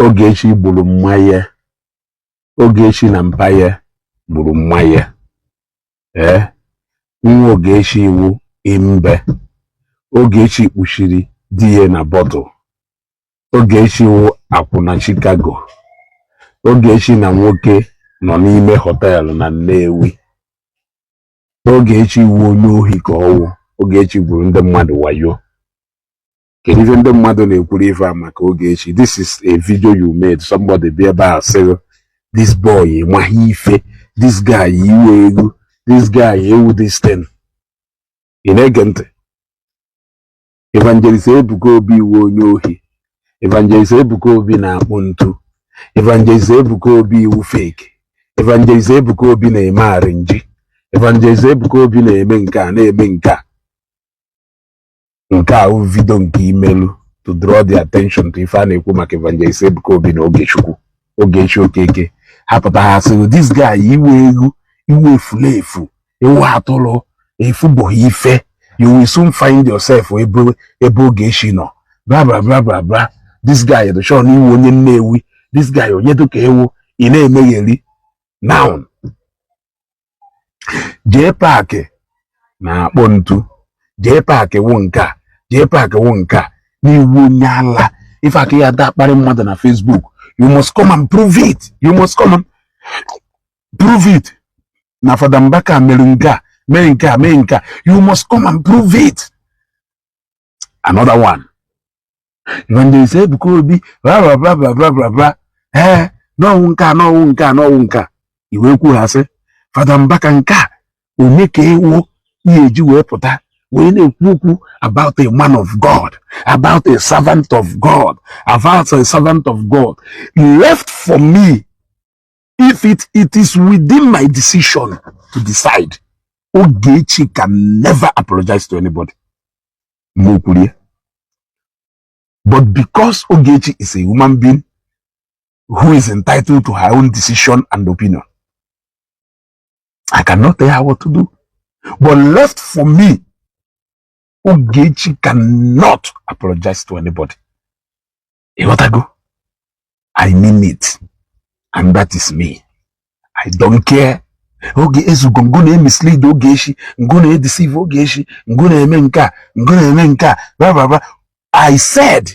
Ogechi gburu mmanya. Ogechi na mpaye gburu mmanya. Nwa Ogechi iwu imbe. Ogechi kpuchiri die na bottle. Ogechi iwu akwụna Chicago. Ogechi na nwoke nọ n'ime họteelụ na Nnewi. Ogechi iwu onye ohi ka ọwụ. Ogechi gburu ndị mmadụ wayo. Kedu ife ndị mmadụ na-ekwuru ife a maka Ogechi? This is a video you made. Somebody be about say this boy mahi ife, this guy iwe ego, this guy ewu this thing. Ị na-ege ntị? Evangelist Ebuka Obi iwu onye ohi. Evangelist Ebuka Obi na-akpụ ntu. Evangelist Ebuka Obi iwu fake. Evangelist Ebuka Obi na-eme arinji. Evangelist Ebuka Obi na-eme nke a na-eme nke a. Nke a video nke imelu to draw the attention to ife a na-ekwu maka Evangelist Ebuka Obi na Ogechi Okeke. Hapụta ha sị this guy iwe ego, iwe efulefu, ewu atụrụ, efuboghi ife. You will soon find yourself ebe Ogechi nọ. Blah blah blah blah blah. This guy the show iwu onye Nnewi. This guy onye duka ewu ị na-emegheri. Now jee paaki na-akpọ ntu. Jee paaki wụ nka. Jee paaki wụ nka. N'iwu onye ala. If aka ya da akparị mmadụ na Facebook, you must come and prove it. You must come and prove it. Na Fada Mbaka mere nka. You must come and prove it. Another one. Evangelist Ebuka Obi blah blah blah blah blah blah blah. No nka. Iwe kwu ha sị Fada Mbaka nka onye ka ewu ihe eji wee pụta wee na-ekwu okwu about a man of God, about a servant of God, about a servant of God. Left for me, if it is within my decision to decide, Ogechi can never apologize to anybody. But because Ogechi is a human being who is entitled to her own decision and opinion, I cannot tell her what to do. But left for me, Ogechi cannot apologize to anybody. You want to go? I mean it. And that is me. I don't care. I'm gonna mislead Ogechi. I'm gonna deceive Ogechi. I'm gonna menka. Blah, blah, blah. I said,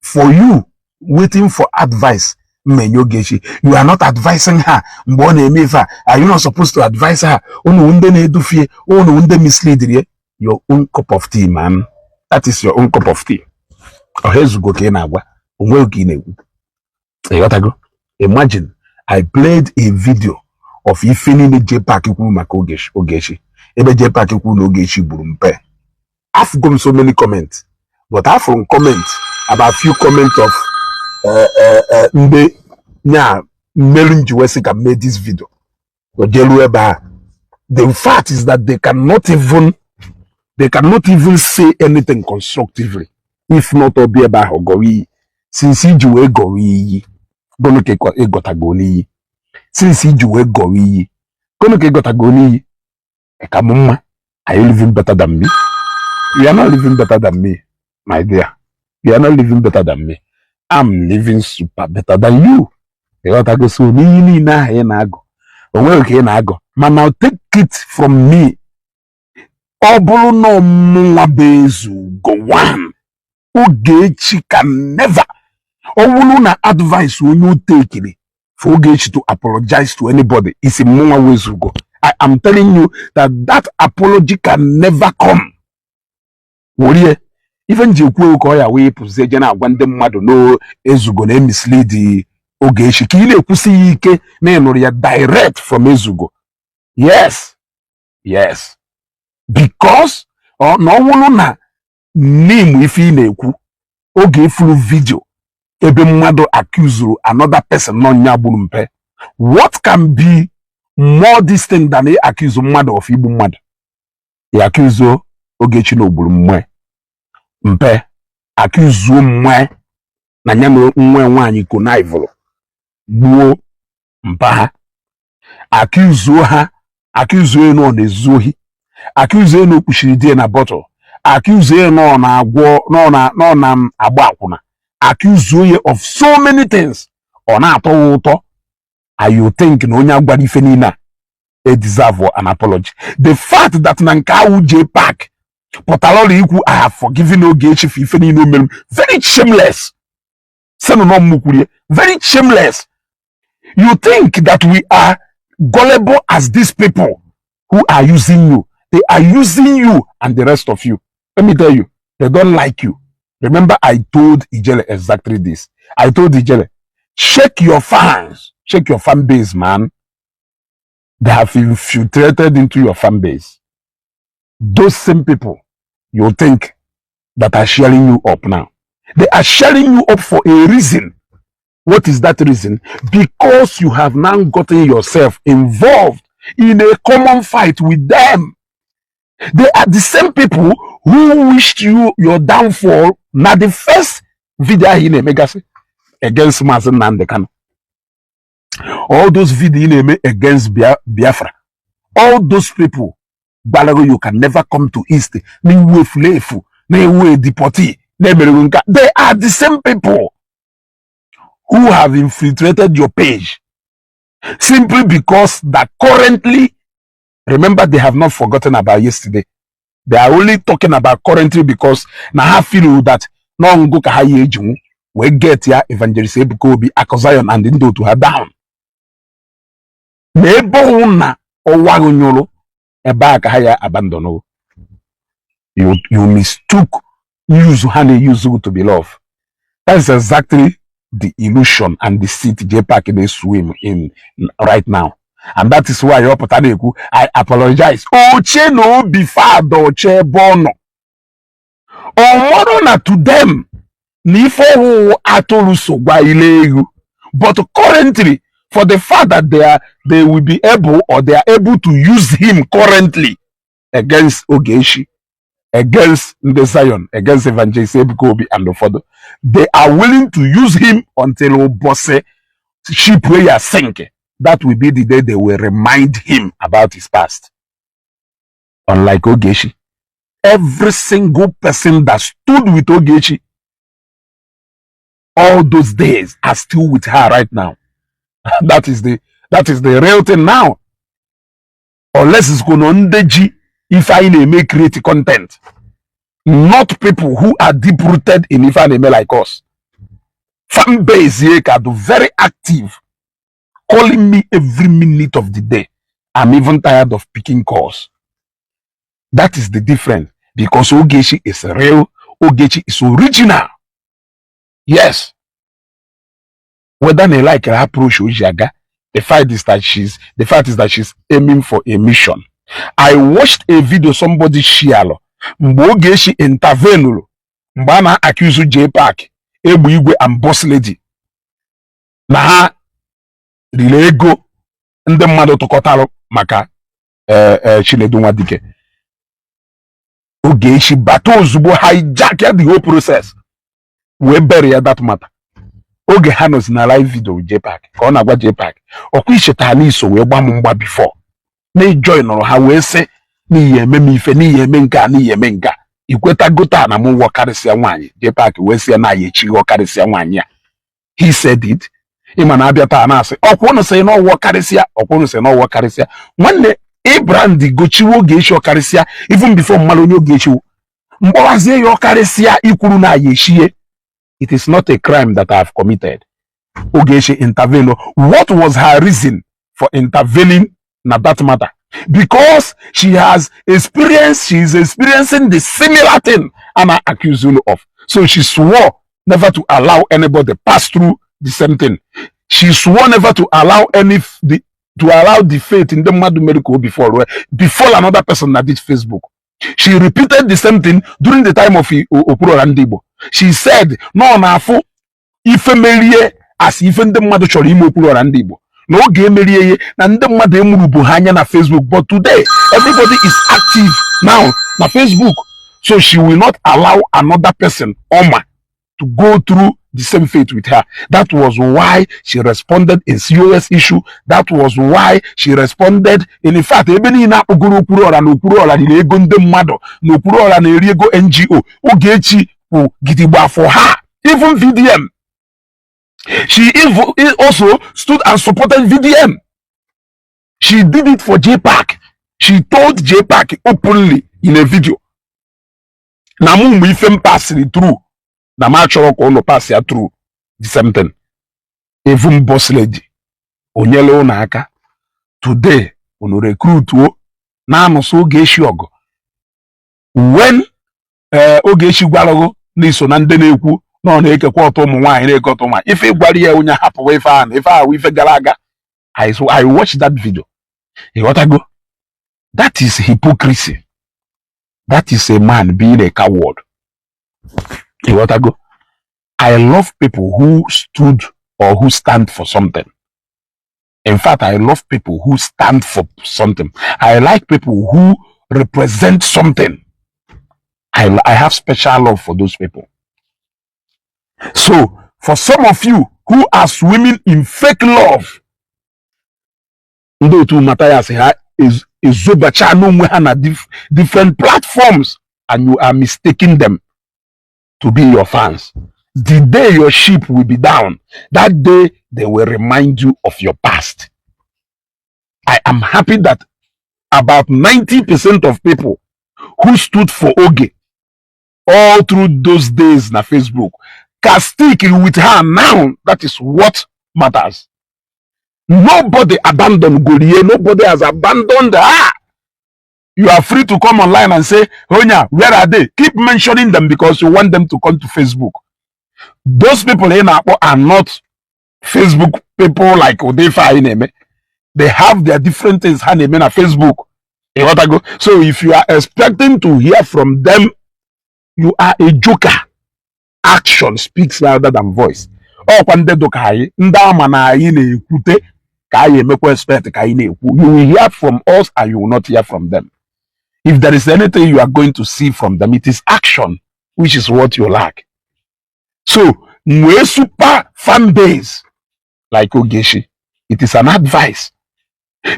for you, waiting for advice, Ogechi, you are not advising her. Are you not supposed to advise her? Mislead your own cup of tea, man. That is your own cup of tea. Imagine I played a video of Ifeni J-Pack maka Ogechi. Ebe J-Pack Ogechi burumpe. I've got so many comments, but I've from comments about few comments of Maryam made this video. The fact is that they cannot even say anything constructively, if not obi eba hogori. Since you gori, gono ke egotagoni. Since you gori, gono ke egotagoni. Ekamuma, are you living better than me? You are not living better than me, my dear. You are not living better than me. I'm living super better than you. Egotago so ni na he na ago. Onwe ke na ago. Man, now take it from me. Obulu no mwabezu go one. Ogechi can never. Obulu na advice when you take it for Ogechi to apologize to anybody. It's a mwabezu go. I am telling you that apology can never come. Woriye, even jikwe ko ya we puze na agwa ndị mmadụ no Ezugo na mislead Ogechi ka ile kwusi ike na enuru ya direct from Ezugo. Yes. Because no wulu na name ife na-ekwu oge flu video ebe mmadụ accuse another person no nya gburu mpe. What can be more distinct than a accuse mmadụ of igbu mmadụ? He accuse Ogechi no gburu mpe. Accuse mwe na nya nwe nwanyi connive gbuo mpa ha. Accuse no na-ezuohi. Accuse no kpuchiri die na bottle. Accuse no na agwo no na agba akwụna. accuse you of so many things. Or na atọ and you think no nya gwara ife niile a deserve an apology. The fact that Nankawu J Park Potalori ikwu I have forgiven Ogechi for ife niile o very shameless. Very shameless. You think that we are gullible as these people who are using you. They are using you and the rest of you. Let me tell you, they don't like you. Remember, I told Ijele exactly this. I told Ijele, check your fans, check your fan base, man. They have infiltrated into your fan base. Those same people you think that are sharing you up now. They are sharing you up for a reason. What is that reason? Because you have now gotten yourself involved in a common fight with them. They are the same people who wished you your downfall. Now the first video in a megasi against Mazen Nandekan. All those videos against Biafra. All those people, Balago, you can never come to East. They are the same people who have infiltrated your page simply because that currently, remember, they have not forgotten about yesterday. They are only talking about currently because now I feel that no go we get here evangelist Ebuka be Akozion and Indo to her down. Nebo na owagunyolo eba ka haya abandono. You mistook use to be love. That's exactly the illusion and the city J Park they swim in right now. And that is why I apologize. Oche no be father Oche bono. Omorona to them. Nifo atoluso gwa ilegu. But currently, for the fact that they will be able or they are able to use him currently against Ogechi, against the Zion, against Evangelist Ebuka and the father, they are willing to use him until Obose ship prayer sink. That will be the day they will remind him about his past. Unlike Ogechi, every single person that stood with Ogechi all those days are still with her right now. That is the real thing now. Unless it's going on the if I may create content. Not people who are deep rooted in if I may like us. Fan base here can do very active, calling me every minute of the day. I'm even tired of picking calls. That is the difference. Because Ogechi is real, Ogechi is original. Yes. Whether they like her approach Ojaga, the fact is that she's aiming for a mission. I watched a video somebody share. Ogechi intervene. Mbana accuse J Park, Ebu Igwe and Boss Lady. Na ha rilego ndị mmadụ tụkọtara maka Chinedu Nwadike. Ogechi bato ozugbo hijack the whole process. We bury that matter. Oge Hanos na live video with J Park. Ka ọ na-agwa J Park. Ọkwa icheta n'iso wee gba m mgba before. Na join nọrọ ha wee sị n'ihe eme m ife n'ihe eme nka n'ihe eme nka. Ikweta gota na m wọkarịsịa nwaanyị. J Park wee sị na ya echi wọkarịsịa nwaanyị ya. He said it. Ịma na abịa taa na asị ọkwụ unu sị na wọkarịsịa ọkwụ unu sị na wọkarịsịa. Nwanne Ibrand gochiwo Ogechi ọkarịsịa even before mmalụ onye Ogechi mgbawazie ya ọkarịsịa ikwuru na ya echie. It is not a crime that I have committed. Ogechi intervened. What was her reason for intervening in that matter? Because she is experiencing the similar thing I'm accusing you of. So she swore never to allow anybody pass through the same thing. She swore never to allow the faith in the Madu Medical before another person that did Facebook. She repeated the same thing during the time of Okuro Randibo. She said, no, nafu ife merie as ife ndị mmadụ chọrọ ime Okuro Randibo. No game merie na ndị mmadụ emurubu hanya na Facebook. But today, everybody is active now na Facebook. So she will not allow another person, Oma, to go through the same fate with her. That was why she responded in serious issue. That was why she responded in fact ebeni na Okuro Ora ni ego ndị mmadụ na Okuro Ora na eri ego NGO. Ogechi gidigba for her Even VDM. She also stood and supported VDM. She did it for JPAC. She told JPAC openly in a video. Na mu ifem pass through. Na ma choro ko no pass ya through the same thing. Even boss lady. Onyele una aka. Today, unu recruit wo. Na amuso Ogechi ogo. When Ogechi gwalogo n'iso na ndị na-ekwu na ọ na-ekekwa ọtọ ụmụ nwaanyị na-eke ọtọ nwaanyị ife gwara ya onye hapụ ife ahụ ife gara aga. I watched that video. You got to go. That is hypocrisy. That is a man being a coward. You got to go. I love people who stood or who stand for something. In fact, I love people who stand for something. I like people who represent something. I have special love for those people. So, for some of you who are swimming in fake love, different platforms, and you are mistaking them to be your fans. The day your ship will be down, that day they will remind you of your past. I am happy that about 90% of people who stood for Oge all through those days na Facebook can stick with her now. That is what matters. Nobody abandoned Golie. Nobody has abandoned her. You are free to come online and say, Honya, where are they? Keep mentioning them because you want them to come to Facebook. Those people in Apo are not Facebook people like Odefa Ineme. They have their different things on Facebook. So if you are expecting to hear from them, you are a joker. Action speaks louder than voice. You will hear from us and you will not hear from them. If there is anything you are going to see from them, it is action, which is what you lack. So, no super fan base like Ogechi, it is an advice.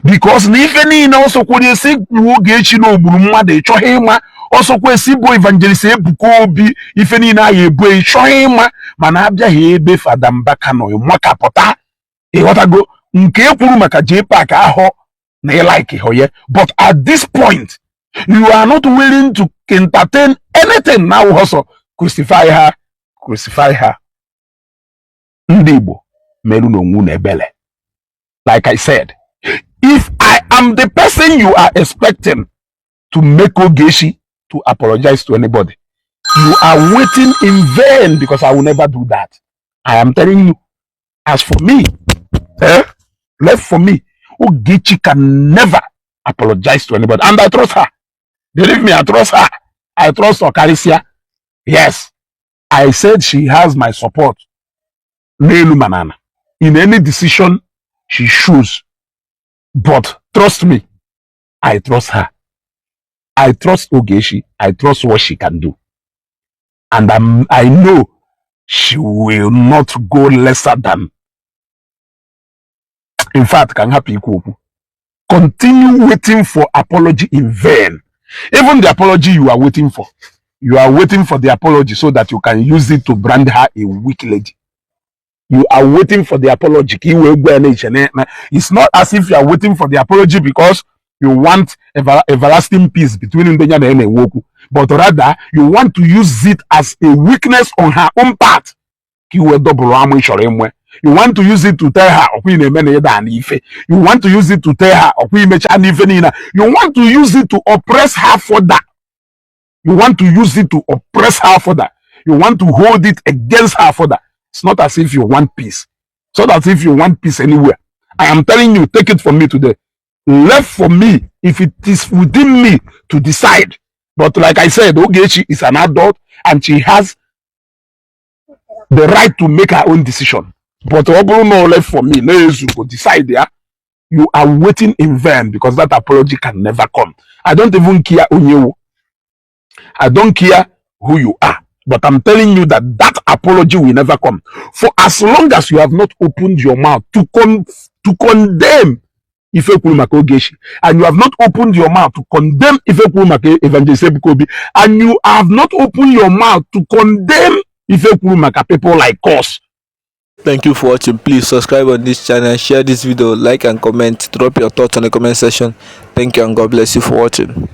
Because even in also when you say Ogechi no buruma de chohema, also when si boy evangelist ebukobi, even in a boy chohema, manabja hebe fadambaka no mwaka pota, go nke puru maka JPAC aho na like hoye. But at this point, you are not willing to entertain anything now. Also crucify her. Ndibo meruno ngune bele. Like I said, if I am the person you are expecting to make Ogechi to apologize to anybody, you are waiting in vain because I will never do that. I am telling you. As for me, left for me, Ogechi can never apologize to anybody. And I trust her. Believe me, I trust her. I trust Okarisia. Yes. I said she has my support. In any decision she chooses. But trust me, I trust her. I trust Ogechi. I trust what she can do. And I know she will not go lesser than. In fact, can happy continue waiting for apology in vain. Even the apology you are waiting for the apology so that you can use it to brand her a weak lady. You are waiting for the apology. It's not as if you are waiting for the apology because you want everlasting peace between Ndenya and Woku, but rather you want to use it as a weakness on her own part. You want to use it to tell her you want to use it to tell her you want to use it to oppress her further. You want to use it to oppress her further. You want to hold it against her further. It's not as if you want peace. It's not as if you want peace anywhere. I am telling you, take it from me today. Left for me, if it is within me to decide. But like I said, Ogechi is an adult and she has the right to make her own decision. But no left for me. No, you go decide there. You are waiting in vain because that apology can never come. I don't even care who you. I don't care who you are. But I'm telling you that that apology will never come. For as long as you have not opened your mouth to condemn Ifekwulumaka Ogechi, and you have not opened your mouth to condemn Ifekwulumaka Evangelist Ebukobi, and you have not opened your mouth to condemn ife kwuru maka people like us. Thank you for watching. Please subscribe on this channel, share this video, like and comment, drop your thoughts on the comment section. Thank you and God bless you for watching.